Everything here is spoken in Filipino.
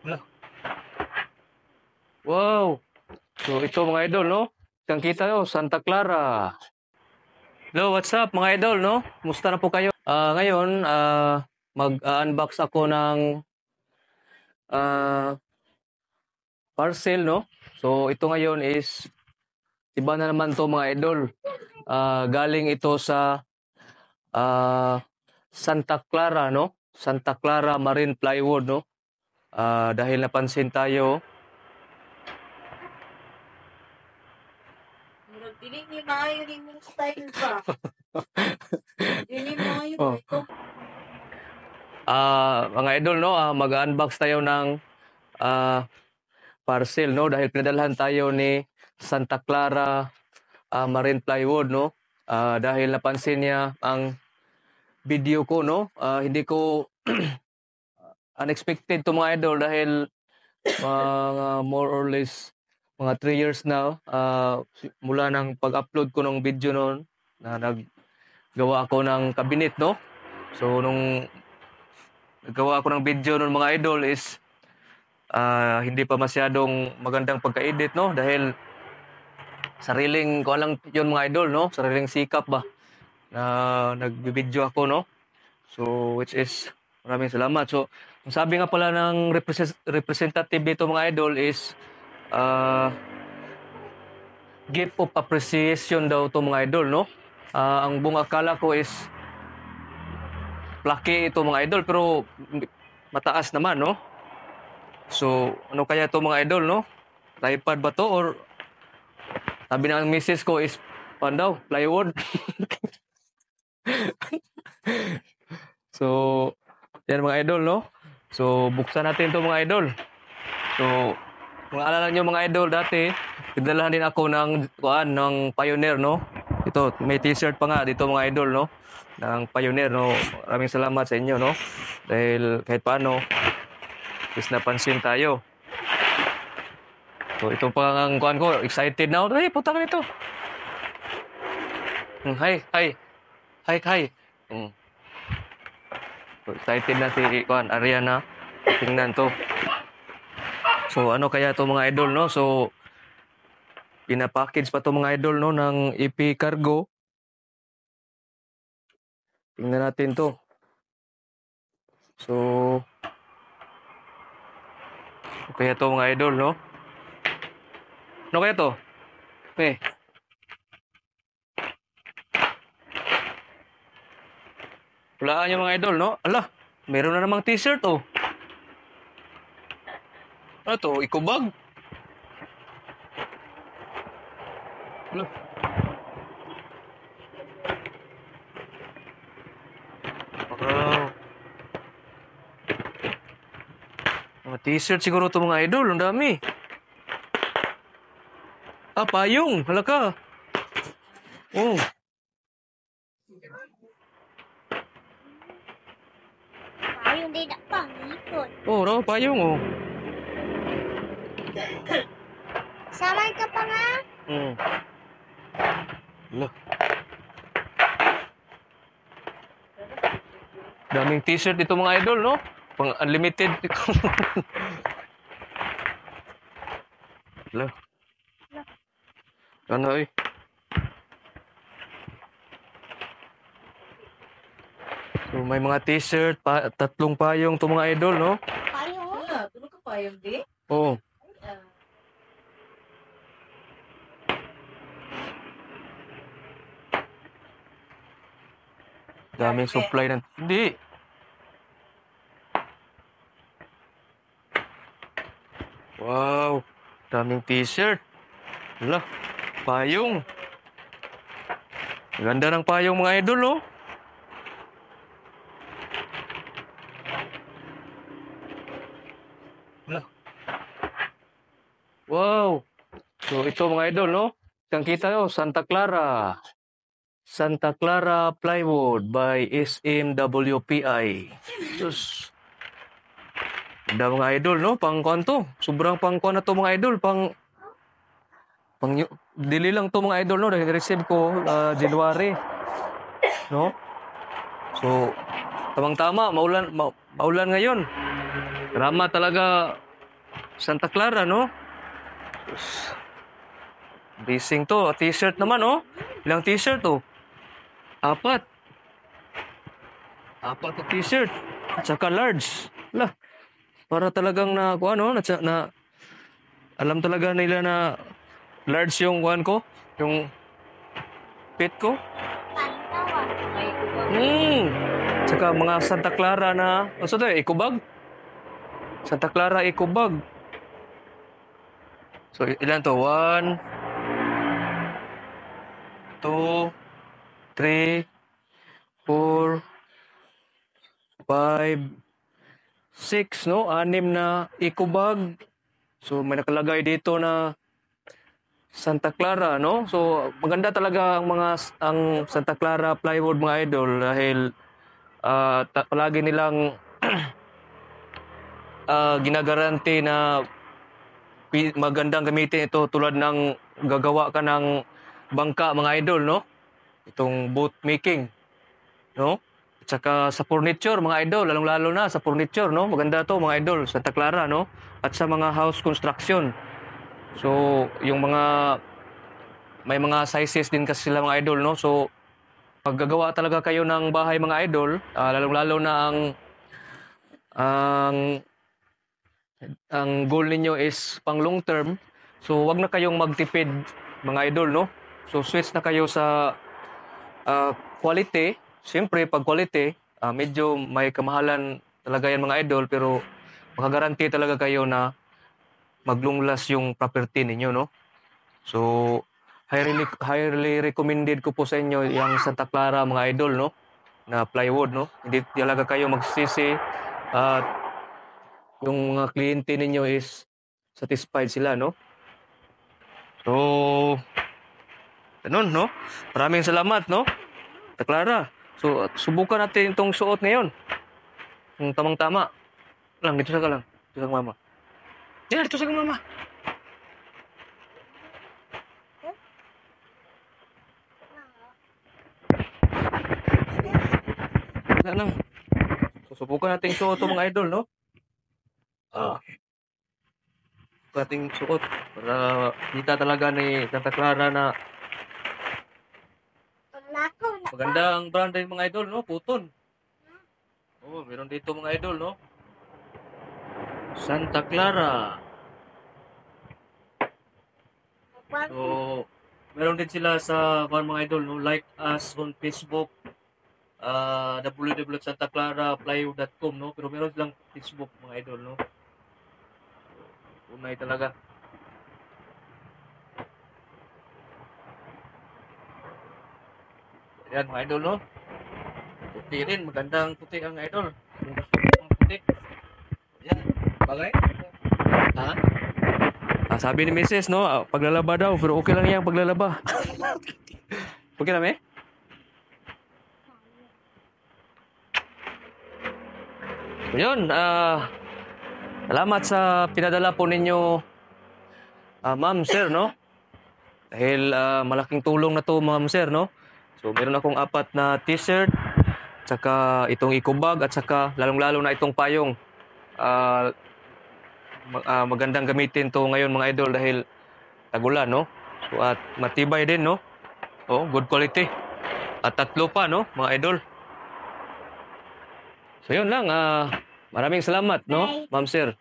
Hala. Wow! So ito mga idol, no? Kitang kita nyo, Santa Clara. Hello, what's up mga idol, no? Musta na po kayo? Ngayon, mag-unbox ako ng ah, parcel, no? So ito ngayon is, iba na naman to mga idol. Galing ito sa Santa Clara, no? Santa Clara Marine Plywood, no? Dahil napansin tayo, Murag dili ni maayo ni mong style ba? Dili maayo oh, ito. mga idol, no? Mag-unbox tayo ng parcel, no? Dahil pinadalhan tayo ni Santa Clara Marine Plywood, no? Dahil napansin niya ang video ko, no? Hindi ko unexpected to mga idol dahil mga more or less mga 3 years na mula ng pag-upload ko ng video noon na naggawa ako ng cabinet, no? So nung naggawa ako ng video noon mga idol is hindi pa masyadong magandang pagka-edit, no? Dahil sariling ko lang yun mga idol, no? Sariling sikap ba na nagbibideo ako, no? So which is maraming salamat. So ang sabi nga pala ng representative dito mga idol is gift of appreciation daw to mga idol, no? Ang buong akala ko is plaque ito mga idol pero mataas naman, no? So ano kaya to mga idol, no? Tripod ba to or sabi ng misis ko is pan daw, plywood. So yan mga idol, no? So buksan natin to mga idol. So kung alala nyo mga idol dati, pinadalahan din ako ng Pioneer, no? Ito, may t-shirt pa nga dito mga idol, no? Ng Pioneer, no? Maraming salamat sa inyo, no? Dahil kahit paano, is napansin tayo. So ito pa ang kuan ko, excited na ako. Ay, puta ka nito. Hi, hi. Hi, hi. So, excited na si kuan, Ariana. Tingnan to. So ano kaya to mga idol, no? So pinapackage pa to mga idol, no, ng EP Cargo. Tingnan natin to. So ano kaya to mga idol, no? Ano kaya to? Okay. Walaan nyo mga idol, no? Ala, meron na namang t-shirt, oh. Ano to? Ikubag? Ala. Wow. Mga t-shirt siguro to mga idol. Ang dami. Payong. Hala ka. Oh. Payong din na pangipon. Oh, raw, payong, oh. Samay ka pa nga? Ala. Daming t-shirt ito mga idol, no? Pang unlimited. Ala. Ano eh? So, may mga t-shirt, tatlong payong to mga idol, no? Payong? Wala, tulog ka payong di? Oh. Daming supply ng... Hindi. Wow. Daming t-shirt. Wala. Payong. Ganda ng payong mga idol, no? Wala. Wow. So ito mga idol, no? Kitang kita nyo, Santa Clara. Santa Clara Plywood by SMWPI. Sus. Ganda mga idol, no? Pangkuan to. Sobrang pangkuan na to mga idol. Dili lang to mga idol, no? Nag-receive ko January. No? So, tamang-tama. Maulan ngayon. Drama talaga Santa Clara, no? Sus. Bising to. T-shirt naman, oh. Ilang t-shirt, oh? Apat. Apat na t-shirt. At saka large. Lah, para talagang na, kung ano, na, alam talaga nila na large yung kuan ko, yung fit ko. Kantawa. May kubang. Tsaka mga Santa Clara na, ano to, ikubag? Santa Clara ikubag. So, ilan to? 1, 2, 3, 4, 5, 6, no? 6 na ikubag. So, may nakalagay dito na Santa Clara, no? So, maganda talaga ang Santa Clara plywood mga idol dahil palagi nilang ginagaranti na magandang gamitin ito tulad ng gagawa ka ng bangka mga idol, no? Itong boat making, no? At saka sa furniture mga idol, lalong-lalo na sa furniture, no? Maganda to mga idol, Santa Clara, no? At sa mga house construction. So, yung may mga sizes din kasi sila mga idol, no? So, pag gagawa talaga kayo ng bahay mga idol, lalong-lalo na ang goal ninyo is pang long term. So, wag na kayong magtipid mga idol, no? So, switch na kayo sa quality. Siyempre, pag quality, medyo may kamahalan talaga yan mga idol, pero makagaranti talaga kayo na maglunglas yung property ninyo, no? So, highly recommended ko po sa inyo yung Santa Clara mga idol, no? Na plywood, no? Hindi talaga kayo magsisi at yung mga kliyente ninyo is satisfied sila, no? So, ganun, no? Maraming salamat, no? Santa Clara. So, subukan natin itong suot ngayon. Yung tamang-tama. Lang, dito sa ka lang. Dito sa mama. Yan, dito sa mama. Wala lang. So, subukan natin suot ito mga idol, no? Subukan natin suot para kita talaga ni Santa Clara na maganda ang brand din mga idol, no? Puton. Oh, meron dito mga idol, no? Santa Clara. So, meron din sila sa mga idol, no? Like us on Facebook, www.santaclaraplywood.com, no? Pero meron silang Facebook mga idol, no? Unay talaga. Ayan mga idol, no? Puti rin, magandang puti ang idol. Kung gusto mo ng puti. Ayan, bagay. Ha? Sabi ni Mrs., no? Paglalaba daw, pero okay lang yan paglalaba. Okay lang, eh? Yun, salamat sa pinadala po ninyo, ma'am, sir, no? Dahil malaking tulong na to, ma'am, sir, no? So, meron akong 4 na t-shirt, tsaka itong ikubag, at saka lalong-lalo na itong payong. Magandang gamitin to ngayon, mga idol, dahil tagulan, no? So, at matibay din, no? Oh, good quality. At 3 pa, no, mga idol? So, yun lang. Maraming salamat, no, ma'am, sir.